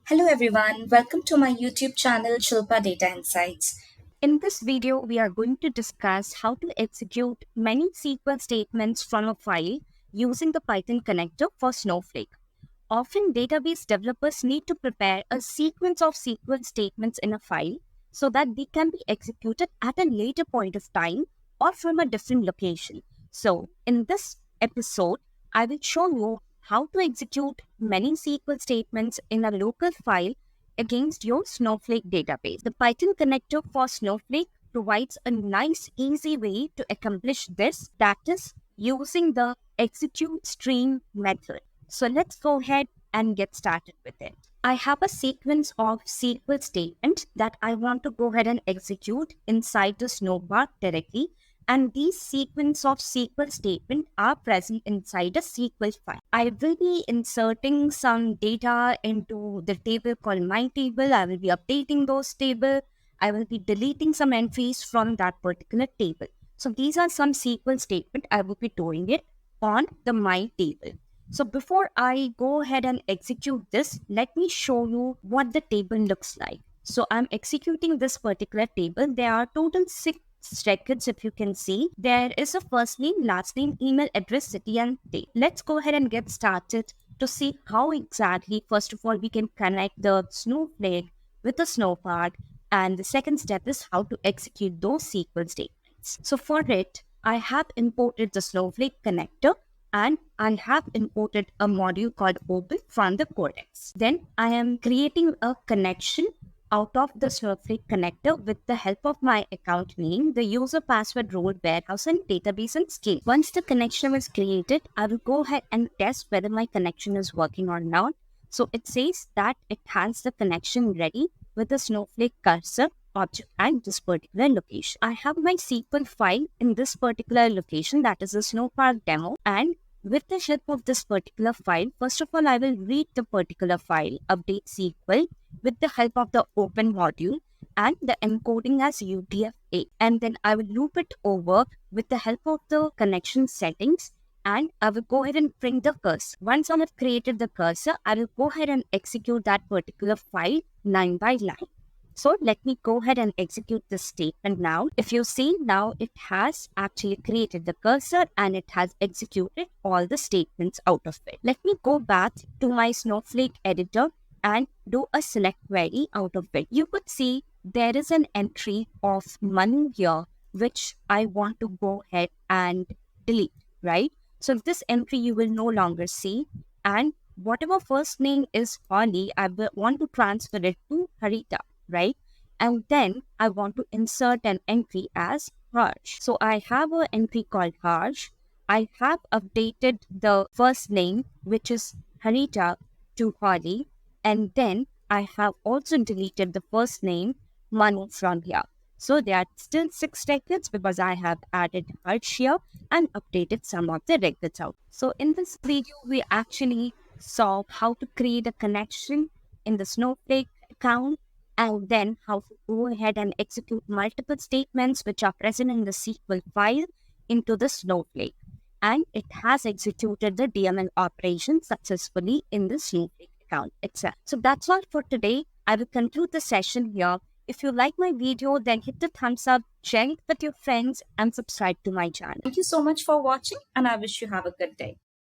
Hello everyone, welcome to my YouTube channel Shilpa Data Insights. In this video, we are going to discuss how to execute many SQL statements from a file using the Python connector for Snowflake. Often, database developers need to prepare a sequence of SQL statements in a file so that they can be executed at a later point of time or from a different location. So, in this episode, I will show you how to execute many SQL statements in a local file against your Snowflake database. The Python connector for Snowflake provides a nice, easy way to accomplish this, that is, using the execute stream method. So let's go ahead and get started with it. I have a sequence of SQL statements that I want to go ahead and execute inside the snowpark directly. And these sequence of SQL statements are present inside a SQL file. I will be inserting some data into the table called my table. I will be updating those tables. I will be deleting some entries from that particular table. So these are some SQL statements. I will be doing it on the my table. So before I go ahead and execute this, let me show you what the table looks like. So I'm executing this particular table. There are total 6 records, if you can see. There is a first name, last name, email address, city and date. Let's go ahead and get started to see how exactly, first of all, we can connect the Snowflake with the snowpark. And the second step is how to execute those SQL statements. So for it, I have imported the Snowflake connector and I have imported a module called open from the codex. Then I am creating a connection out of the Snowflake connector with the help of my account name, the user password, role, warehouse, and database and scale. Once the connection is created, I will go ahead and test whether my connection is working or not. So it says that it has the connection ready with the Snowflake cursor object at this particular location. I have my SQL file in this particular location, that is a snowpark demo, and with the help of this particular file, first of all, I will read the particular file, update SQL, with the help of the open module and the encoding as UTF-8. And then I will loop it over with the help of the connection settings, and I will go ahead and print the cursor. Once I have created the cursor, I will go ahead and execute that particular file line by line. So let me go ahead and execute this statement now. If you see now, it has actually created the cursor and it has executed all the statements out of it. Let me go back to my Snowflake editor and do a select query out of it. You could see there is an entry of Manu here, which I want to go ahead and delete, right? So this entry you will no longer see, and whatever first name is Holly, I will want to transfer it to Harita, right? And then I want to insert an entry as Harsh. So I have an entry called Harsh. I have updated the first name, which is Harita, to Holly. And then I have also deleted the first name, Manu, from here. So there are still 6 records because I have added Harsh here and updated some of the records out. So in this video, we actually saw how to create a connection in the Snowflake account, and then how to go ahead and execute multiple statements which are present in the SQL file into the Snowflake. And it has executed the DML operation successfully in the Snowflake account itself. So that's all for today. I will conclude the session here. If you like my video, then hit the thumbs up, share it with your friends, and subscribe to my channel. Thank you so much for watching, and I wish you have a good day.